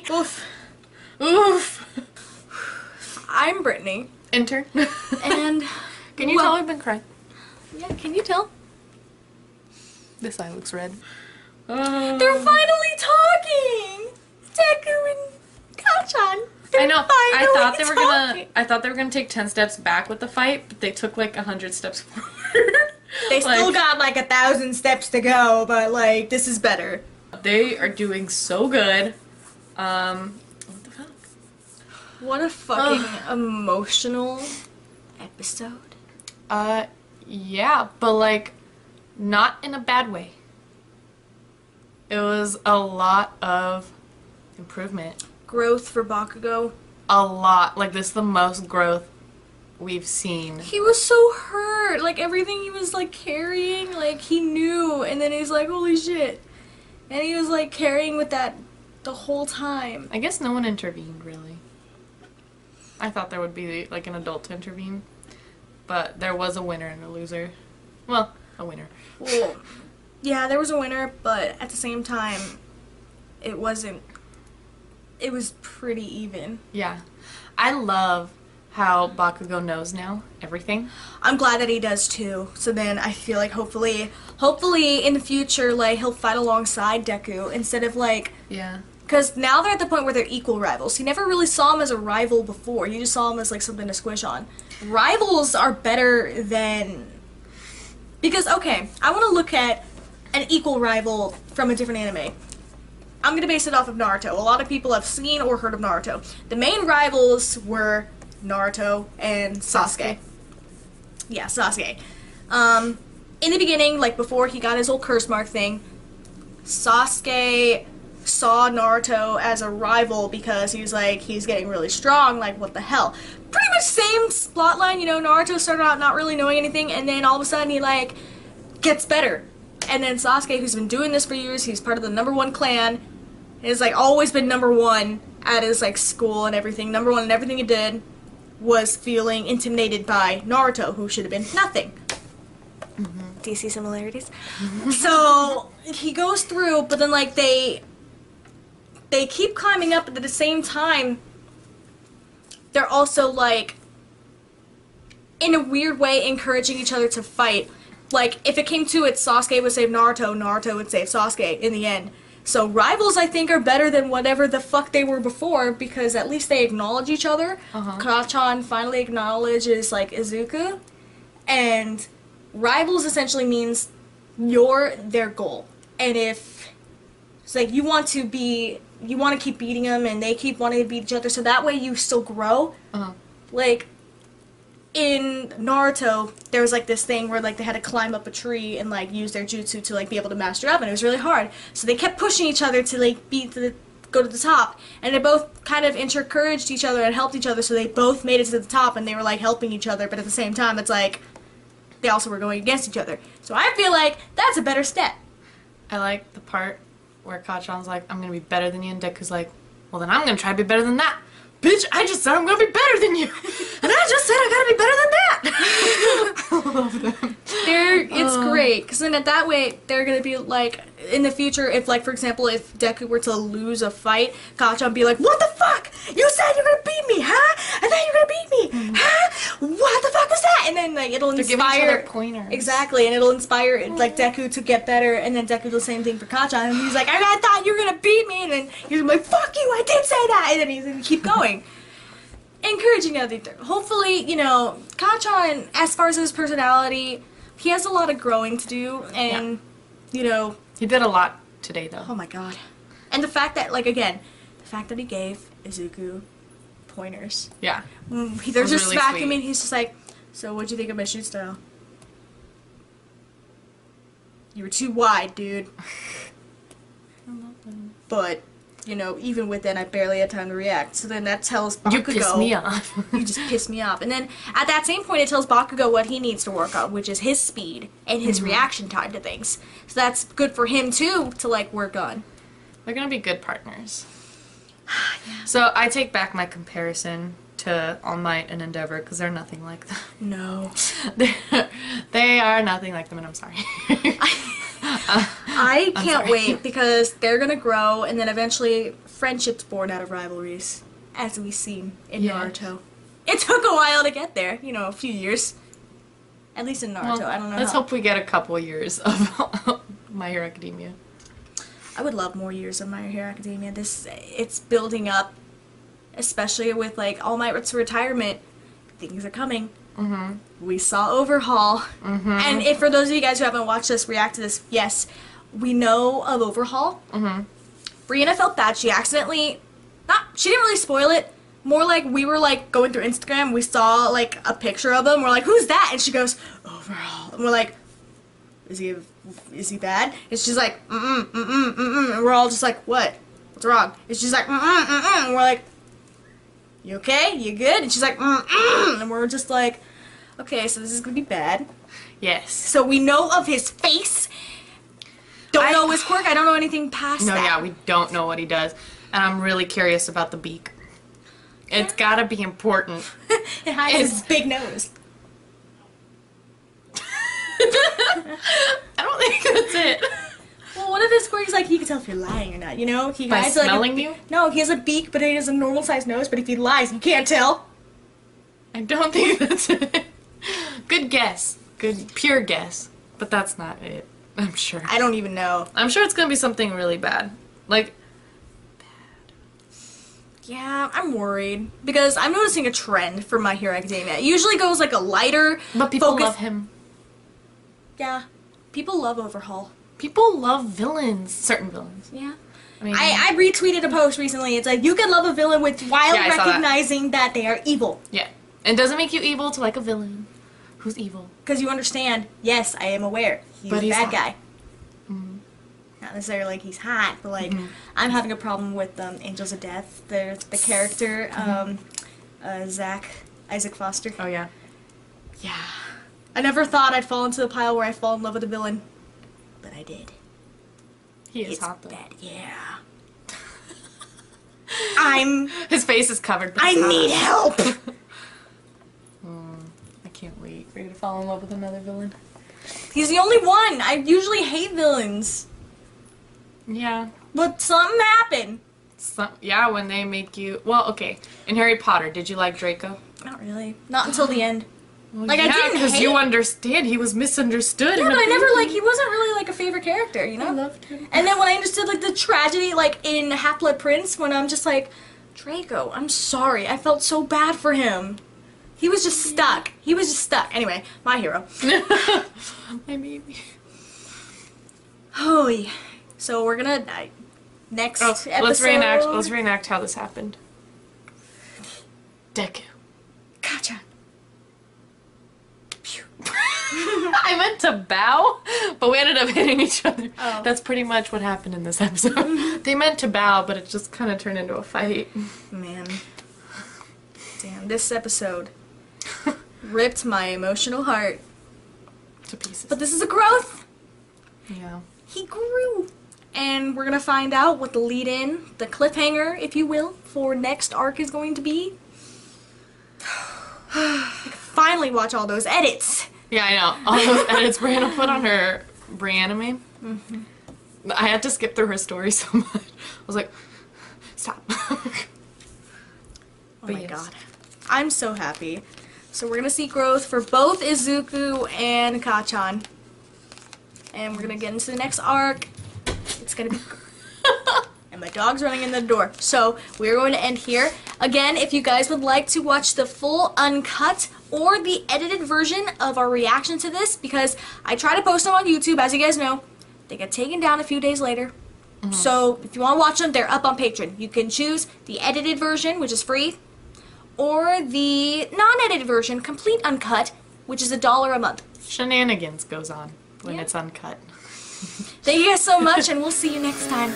Oof. Oof. I'm Brittany. Enter. And can you tell I've been crying? Yeah, can you tell? This eye looks red. They're finally talking! Deku and Kacchan. I know. I thought they were gonna take 10 steps back with the fight, but they took like 100 steps forward. They still got like 1,000 steps to go, but like this is better. They are doing so good. What the fuck? What a fucking emotional episode. Yeah, but like not in a bad way. It was a lot of improvement. Growth for Bakugo. A lot. Like, this is the most growth we've seen. He was so hurt. Like, everything he was, like, carrying, like, he knew. And then he's like, holy shit. And he was, like, carrying with that the whole time. I guess no one intervened, really. I thought there would be, like, an adult to intervene. But there was a winner and a loser. Well, a winner. Well, yeah, there was a winner, but at the same time, it wasn't. It was pretty even. Yeah. I love how Bakugo knows now everything. I'm glad that he does too. So then I feel like hopefully in the future, like, he'll fight alongside Deku instead of like. Yeah. Because now they're at the point where they're equal rivals. He never really saw him as a rival before. He just saw him as like something to squish on. Rivals are better than. Because okay, I want to look at an equal rival from a different anime. I'm going to base it off of Naruto. A lot of people have seen or heard of Naruto. The main rivals were Naruto and Sasuke. Yeah, Sasuke. In the beginning, like before he got his old curse mark thing, Sasuke saw Naruto as a rival because he was like, he's getting really strong, like what the hell. Pretty much same plotline, you know, Naruto started out not really knowing anything and then all of a sudden he like gets better. And then Sasuke, who's been doing this for years, he's part of the #1 clan, has like always been #1 at his like school and everything. #1 in everything he did was feeling intimidated by Naruto, who should have been nothing. Mm-hmm. Do you see similarities? So he goes through, but then like they keep climbing up, but at the same time, they're also like in a weird way encouraging each other to fight. Like, if it came to it, Sasuke would save Naruto, Naruto would save Sasuke in the end. So rivals, I think, are better than whatever the fuck they were before, because at least they acknowledge each other. Kacchan finally acknowledges, like, Izuku. And rivals essentially means you're their goal. And if it's like you want to keep beating them, and they keep wanting to beat each other, so that way you still grow. Like, in Naruto, there was like this thing where like they had to climb up a tree and like use their jutsu to like be able to master up, and it was really hard. So they kept pushing each other to like go to the top, and they both kind of encouraged each other and helped each other, so they both made it to the top, and they were like helping each other, but at the same time it's like they also were going against each other. So I feel like that's a better step. I like the part where Kacchan's like, I'm gonna be better than you, and Deku's like, well then I'm gonna try to be better than that. Bitch, I just said I'm gonna be better than you! And I just said I gotta be better than that! I love them. It's great, because then that way, they're gonna be like, in the future, if like, for example, if Deku were to lose a fight, Kacchan would be like, what the fuck? You said you're gonna beat me, huh? I thought you were gonna beat me, huh? What the fuck was that? And then like, it'll inspire... They're giving each other pointers. Exactly, and it'll inspire like Deku to get better, and then Deku does the same thing for Kacchan, and he's like, I thought you were gonna beat me, and then he's like, fuck you, I did say that, and then he's gonna keep going. Encouraging other things. Hopefully, you know, Kacchan, as far as his personality, he has a lot of growing to do, and, you know... He did a lot today, though. Oh my god. And the fact that, like, again, the fact that he gave Izuku pointers. Yeah. They're just really smacking him, and he's just like, so what'd you think of my shoot style? You were too wide, dude. I love them. But... you know, even with that, I barely had time to react. So then that tells Bakugo... You pissed me off. You just pissed me off. And then, at that same point, it tells Bakugo what he needs to work on, which is his speed and his reaction time to things. So that's good for him, too, to, like, work on. They're gonna be good partners. Yeah. So, I take back my comparison to All Might and Endeavor, because they're nothing like them. No. They are nothing like them, and I'm sorry. I can't wait, because they're gonna grow, and then eventually friendships born out of rivalries, as we've seen in Yeah. Naruto. It took a while to get there, you know, a few years. At least in Naruto, Well, I don't know. let's how. hope we get a couple years of My Hero Academia. I would love more years of My Hero Academia. It's building up, especially with like All Might's retirement. Things are coming. We saw Overhaul, and if for those of you guys who haven't watched this, react to this. Yes, we know of Overhaul. Brianna felt bad. She accidentally, she didn't really spoil it. More like we were like going through Instagram. We saw like a picture of him. We're like, who's that? And she goes, Overhaul. And we're like, is he bad? And she's like, and we're all just like, what? What's wrong? And she's like, and we're like, you okay? You good? And she's like, and we're just like, okay, so this is gonna be bad. Yes. So we know of his face. Don't know his quirk. I don't know anything past No, that. yeah, we don't know what he does. And I'm really curious about the beak. It's gotta be important. It hides his big nose. I don't think that's it. Well, one of his quirks, like, he can tell if you're lying or not, you know? He By hides, smelling like, you? No, he has a beak, but he has a normal-sized nose, but if he lies, you can't tell. I don't think that's it. Good guess. Good, pure guess. But that's not it. I'm sure. I don't even know. I'm sure it's gonna be something really bad. Like, Yeah, I'm worried. Because I'm noticing a trend for My Hero Academia. It usually goes, like, a lighter but people focus. love him. Yeah. People love Overhaul. People love villains. Certain villains. Yeah. I mean, I retweeted a post recently. It's like, you can love a villain while Yeah, I saw that. recognizing that they are evil. yeah. It doesn't make you evil to like a villain who's evil. Because you understand, yes, I am aware. He's But a he's bad hot. guy. Not necessarily like he's hot, but like, I'm having a problem with Angels of Death. The character, Isaac Foster. Oh yeah. Yeah. I never thought I'd fall into the pile where I fall in love with a villain. But I did. He is It's hot though. bad, yeah. His face is covered. But I it's hot. need help! I can't wait for you to fall in love with another villain. He's the only one! I usually hate villains. Yeah. But something happened. Yeah, when they make you. Well, okay. In Harry Potter, did you like Draco? Not really. Not until the end. Well, Like, I didn't because hate- you understand he was misunderstood. Yeah, in but the I never, movie. like, he wasn't really, like, a favorite character, you know? I loved him. And then when I understood, like, the tragedy, like, in Half-Blood Prince, when I'm just like, Draco, I'm sorry. I felt so bad for him. He was just stuck. He was just stuck. Anyway, my hero. My baby. Oh, yeah. So we're gonna, next episode... Let's reenact how this happened. Deku. Kacchan. I meant to bow, but we ended up hitting each other. Oh. That's pretty much what happened in this episode. They meant to bow, but it just kind of turned into a fight. Man. Damn, this episode ripped my emotional heart. To pieces. But this is a growth. Yeah. He grew. And we're gonna find out what the lead-in, the cliffhanger, if you will, for next arc is going to be. I can finally watch all those edits. Yeah, I know. All those edits Brianna put on her Brianime. I had to skip through her story so much. I was like, stop. Oh But my yes. god. I'm so happy. So we're gonna see growth for both Izuku and Kacchan. And we're gonna get into the next arc. It's gonna be... And my dog's running in the door. So we're going to end here. Again, if you guys would like to watch the full uncut or the edited version of our reaction to this, because I try to post them on YouTube, as you guys know, they get taken down a few days later. So if you want to watch them, they're up on Patreon. You can choose the edited version, which is free, or the non-edited version, complete uncut, which is $1 a month. Shenanigans goes on when Yeah. it's uncut. Thank you guys so much, and we'll see you next time.